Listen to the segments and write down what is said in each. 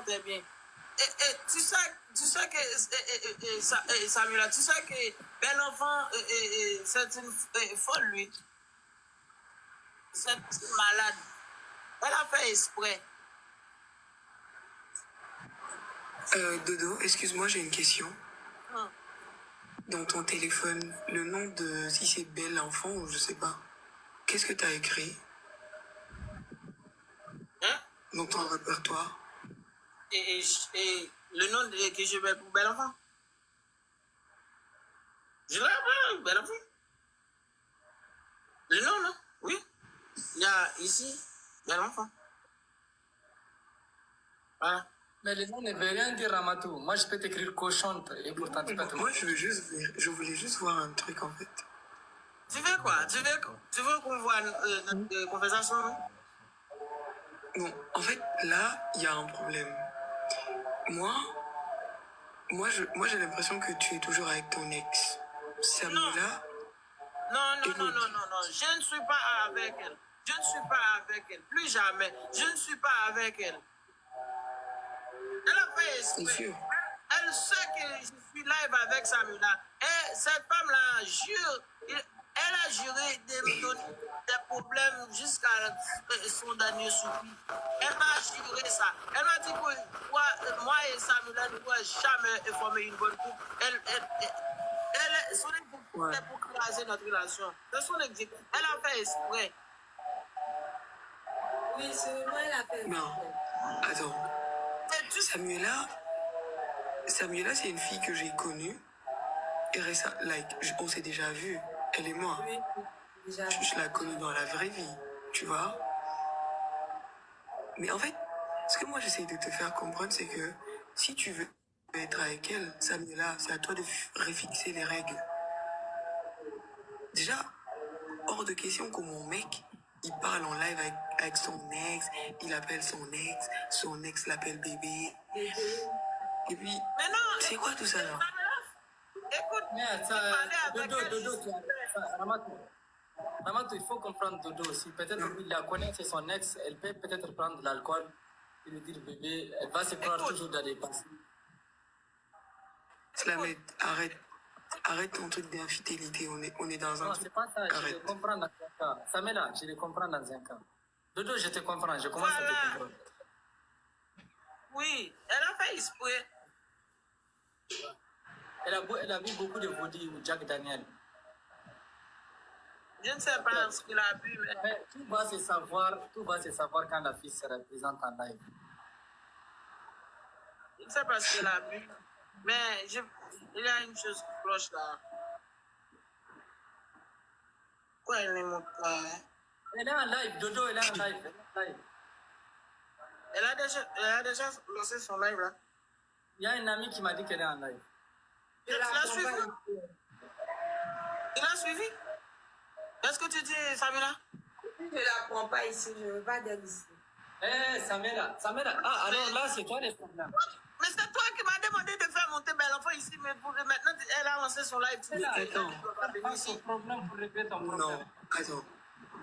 très bien. Et tu sais que Samuel, tu sais que Bel Enfant, c'est une folle, lui. C'est une malade. Elle a fait exprès. Dodo, excuse-moi, j'ai une question. Dans ton téléphone, le nom de si c'est Bel Enfant ou je sais pas, qu'est-ce que t'as écrit dans ton répertoire? Et le nom que je mets pour Bel Enfant? Je l'ai appelé Bel Enfant. Le nom, non? Oui. Il y a ici Bel Enfant. Voilà. Mais le nom ne veut rien dire, Ramatou. Moi, je peux t'écrire cochonte et pourtant tu peux te... Moi, je voulais juste voir un truc en fait. Tu veux quoi? Tu veux qu'on voit notre conversation, non? Bon, en fait, là, il y a un problème. Moi, j'ai l'impression que tu es toujours avec ton ex. Samuela. Non. Je ne suis pas avec elle. Je ne suis pas avec elle. Plus jamais. Je ne suis pas avec elle. Elle a fait exprès. Elle sait que je suis live avec Samuela. Et cette femme-là jure. Elle a juré de me donner des problèmes jusqu'à son dernier soupir. Elle m'a juré ça. Elle m'a dit que moi et Samuela ne pourrons jamais former une bonne couple. Son objectif, c'est pour craser notre relation. C'est son objectif. Elle a fait exprès. Oui, c'est moi, elle a fait exprès. Non, attends. Samuela, c'est une fille que j'ai connue. Et récemment, on s'est déjà vu, elle et moi. Oui, déjà. Je la connais dans la vraie vie, tu vois. Mais en fait, ce que moi j'essaie de te faire comprendre, c'est que si tu veux être avec elle, Samuela, c'est à toi de réfixer les règles. Déjà, hors de question que mon mec, il parle en live avec son ex, il appelle son ex l'appelle bébé. Et puis, c'est quoi tout ça là? Écoute, Ramatou, il faut comprendre Dodo aussi. Peut-être qu'il la connaît, c'est son ex, elle peut peut-être prendre de l'alcool et lui dire bébé, elle va se croire toujours dans les passés. Slamed, arrête ton truc d'infidélité, on est dans un non, truc. C'est pas ça, je le comprends dans un cas. Samela, je le comprends dans un cas. Dodo, je te comprends, je commence à te comprendre. Oui, elle a fait exprès. Elle a vu beaucoup de Vody ou Jack Daniel. Je ne sais pas ce qu'il a bu, mais tout va se savoir quand la fille sera présente en live. Je ne sais pas ce qu'il a bu, mais il y a une chose qui cloche là. Quoi, elle ne montre pas? Elle est en live, Dodo, elle est en live. Elle a déjà lancé son live là. Il y a une amie qui m'a dit qu'elle est en live. Tu l'as suivi? Tu l'as suivi? Qu'est-ce que tu dis, Samira? Je ne la prends pas ici, je ne veux pas d'elle ici. Samira. Ah, alors là, c'est toi les problèmes. Mais c'est toi qui m'as demandé de faire monter Bel Enfant ici, mais maintenant, elle a lancé son live. Attends, c'est problème pour régler ton problème. Non, attends.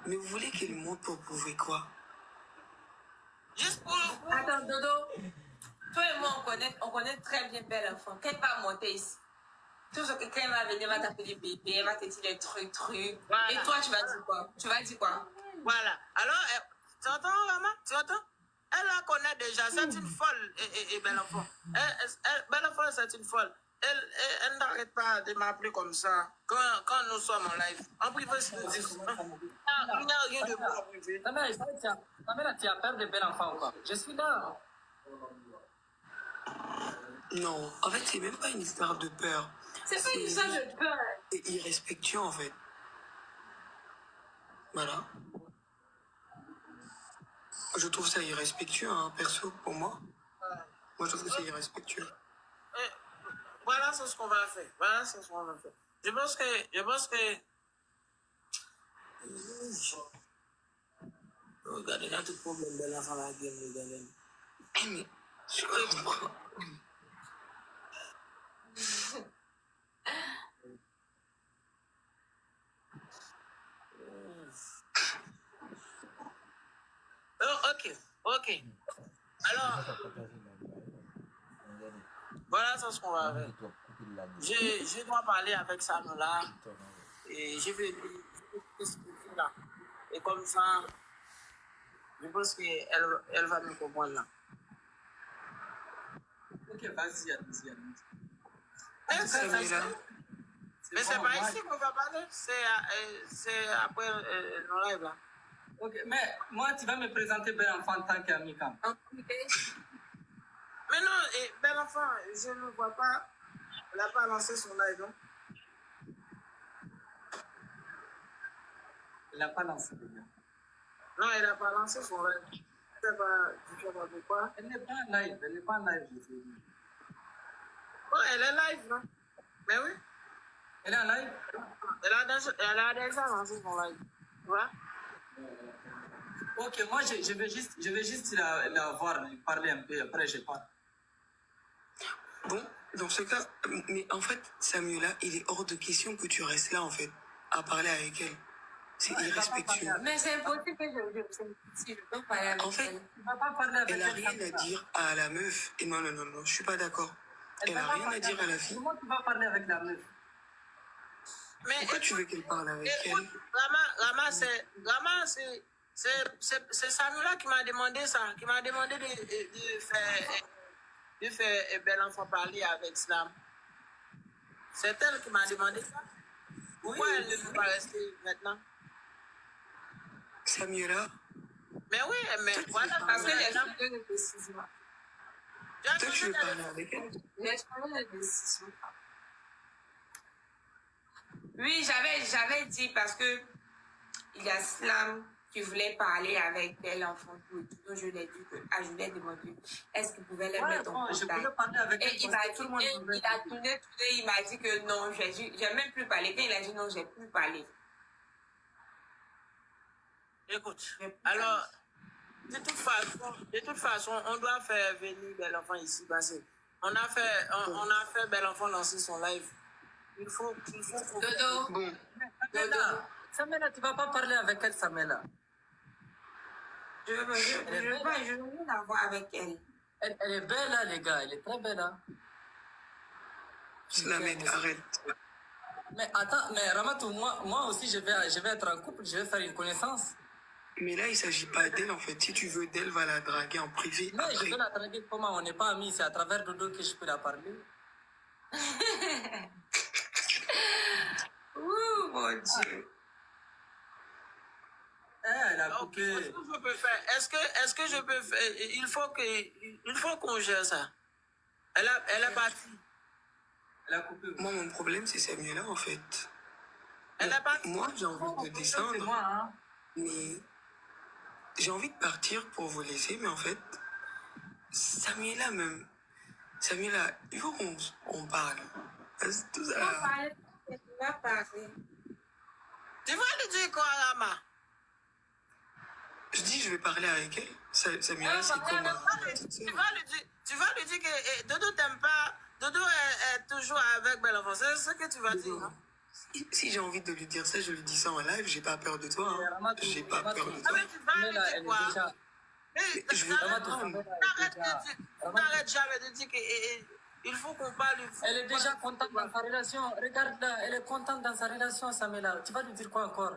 Mais vous voulez qu'elle monte pour prouver quoi? Juste pour... Attends, Dodo. Toi et moi, on connaît très bien Bel Enfant. Quand elle va monter ici, tout ce que quand elle va venir, elle va t'appeler bébé, elle va te dire des trucs. Voilà. Et toi, tu vas dire quoi? Voilà. Alors, tu entends, maman? Tu entends? Elle la connaît déjà. C'est une folle, et Bel Enfant. Bel Enfant, c'est une folle. Elle n'arrête pas de m'appeler comme ça quand nous sommes en live. En privé, c'est il n'y a rien de bon en privé. Samira, tu as peur de Bel Enfant ou quoi? Je suis là. Non, en fait, c'est même pas une histoire de peur. C'est pas une histoire de peur. C'est irrespectueux, en fait. Voilà. Je trouve ça irrespectueux, hein, perso, pour moi. Moi, je trouve que c'est irrespectueux. Voilà, c'est ce qu'on va faire. Je pense que... Regardez, là, tout problème de l'enfant, la gueule, regardez. Mais, je comprends. Oh, ok. Alors, Voilà, c'est ce qu'on va faire. Je dois parler avec Sanola et je vais lui expliquer là. Et comme ça, je pense qu'elle va me comprendre là. Ok, vas-y, allez-y. Mais c'est pas ici qu'on va parler, c'est après nos lives là. Ok, mais moi, tu vas me présenter Bel Enfant en tant qu'ami quand même. Mais non, bel enfant, je ne vois pas. Elle n'a pas lancé son live, non? Il n'a pas lancé. Non, elle n'a pas lancé son live. Je ne sais pas pourquoi. Elle n'est pas en live, je sais. Oh, elle est live, non? Mais oui. Elle est en live? Elle a déjà lancé son live. Tu vois? Ok, moi je vais juste la voir, lui parler un peu, après je parle. Bon, dans ce cas, mais en fait, Samuela, il est hors de question que tu restes là, en fait, à parler avec elle. C'est irrespectueux. Mais c'est impossible que si je peux parler avec En fait, elle. Tu vas pas parler avec elle a rien à dire à la meuf. Et non, je suis pas d'accord. Elle a rien à dire à la fille. Comment tu vas parler avec la meuf? Mais Pourquoi tu veux qu'elle parle avec écoute, elle? Rama, c'est Samuela qui m'a demandé ça, qui m'a demandé de faire bel enfant parler avec Slam. C'est elle qui m'a demandé ça. Pourquoi elle ne veut pas rester maintenant? Samuela, Mais oui, mais voilà, Parce que j'ai maintenant, changé de décision. tu as toi, tu changé veux de- parler avec elle? J'ai changé de décision. Oui, j'avais dit parce que il y a Slam qui voulait parler avec Bel Enfant. Donc je lui ai dit je lui ai demandé est-ce qu'il pouvait les mettre en Je contact. voulais parler avec elle. Et il m'a tourné, il m'a dit que non, j'ai même plus parlé. Quand il a dit non, j'ai plus parlé. Écoute, alors, de toute façon, on doit faire venir Bel Enfant ici parce que on a fait Bel Enfant lancer son live. Il faut qu'on... Dodo, Bon, Samela, tu vas pas parler avec elle, Samela. je veux rien avoir avec elle. Elle est belle, là, les gars, elle est très belle, là. Slamet, arrête. Mais attends, mais Ramatou, moi aussi, je vais être en couple, je vais faire une connaissance. Mais là, il s'agit pas d'elle, en fait. Si tu veux d'elle, va la draguer en privé Mais je après. vais la draguer comment? On n'est pas amis, c'est à travers Dodo que je peux la parler. Ouh, mon Dieu. Elle a Ok, coupé. qu'est-ce que je peux faire? Est-ce que je peux faire? Il faut qu'on gère ça. Elle est partie. Elle a coupé. Moi, mon problème, c'est Samuela, en fait. Elle est partie. Moi, j'ai envie de C'est descendre, moi, hein. mais j'ai envie de partir pour vous laisser, mais en fait, Samuela, il faut qu'on parle. Parce que tout ça, Tu vas parler. Tu vas lui dire quoi, Rama? je dis, je vais parler avec elle. Samuela, c'est comme ma petite Tu sœur. vas lui dire que Dodo t'aime pas. Dodo est toujours avec Bel Enfant. C'est ce que tu vas dire. Non? Si j'ai envie de lui dire ça, je lui dis ça en live. J'ai pas peur de toi. Hein. J'ai pas peur de Ah, toi. mais tu vas lui dire quoi? Je vais N'arrête jamais de dire qu'il faut qu'on parle. Elle est déjà contente dans sa relation. Regarde là, elle est contente dans sa relation, Samela. Tu vas lui dire quoi encore?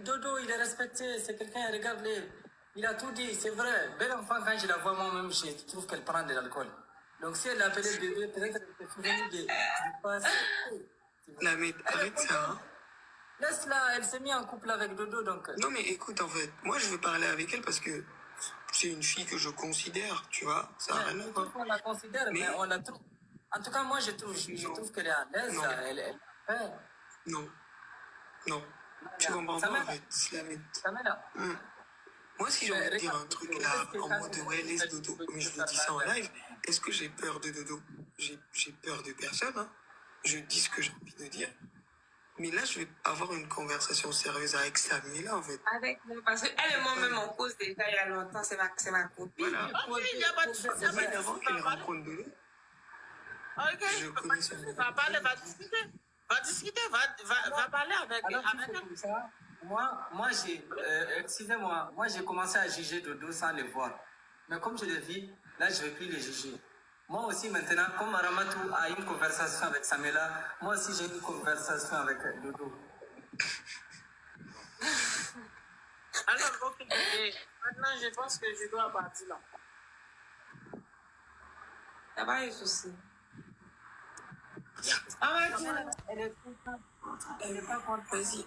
Dodo, il est respecté, c'est quelqu'un, regarde-le. Il a tout dit, c'est vrai. Bel Enfant, quand je la vois moi-même, je trouve qu'elle prend de l'alcool. Donc si elle l'appelait bébé, peut-être qu'elle se souvenir de passe. arrête ça. Hein. Laisse-la, elle s'est mise en couple avec Dodo, donc. Non, mais écoute, en fait, moi, je veux parler avec elle parce que c'est une fille que je considère, tu vois. Ça n'a rien à voir. On la considère, mais on la trouve. En tout cas, moi, je trouve qu'elle est à l'aise. Non. Elle fait. Non. Non. Tu comprends pas, en fait, Slamet. Samela. Moi, si j'ai envie de dire regarde, un truc là, en mode ouais, laisse Dodo, mais je vous dis ça en live, est-ce que j'ai peur de Dodo? J'ai peur de personne, hein. Je dis ce que j'ai envie de dire. Mais là, je vais avoir une conversation sérieuse avec Samuela, en fait. Avec moi, parce qu'elle et moi-même, on cause déjà il y a longtemps, c'est ma copine. Voilà. Ok, il n'y a pas de souci. Ça fait avant qu'elle rencontre Dodo. Ok, Je connais Samuela. va parler, va discuter. Va parler avec Alors, si c'est elle. comme ça, excusez-moi, moi j'ai commencé à juger Dodo sans le voir. Mais comme je le vis, là je ne vais plus le juger. Moi aussi, maintenant, comme Ramatou a une conversation avec Samela, moi aussi j'ai une conversation avec Dodo. Alors, ok, et maintenant, je pense que je dois partir là. Ça va, les soucis. Ah ouais, Elle est pas contente. Vas-y.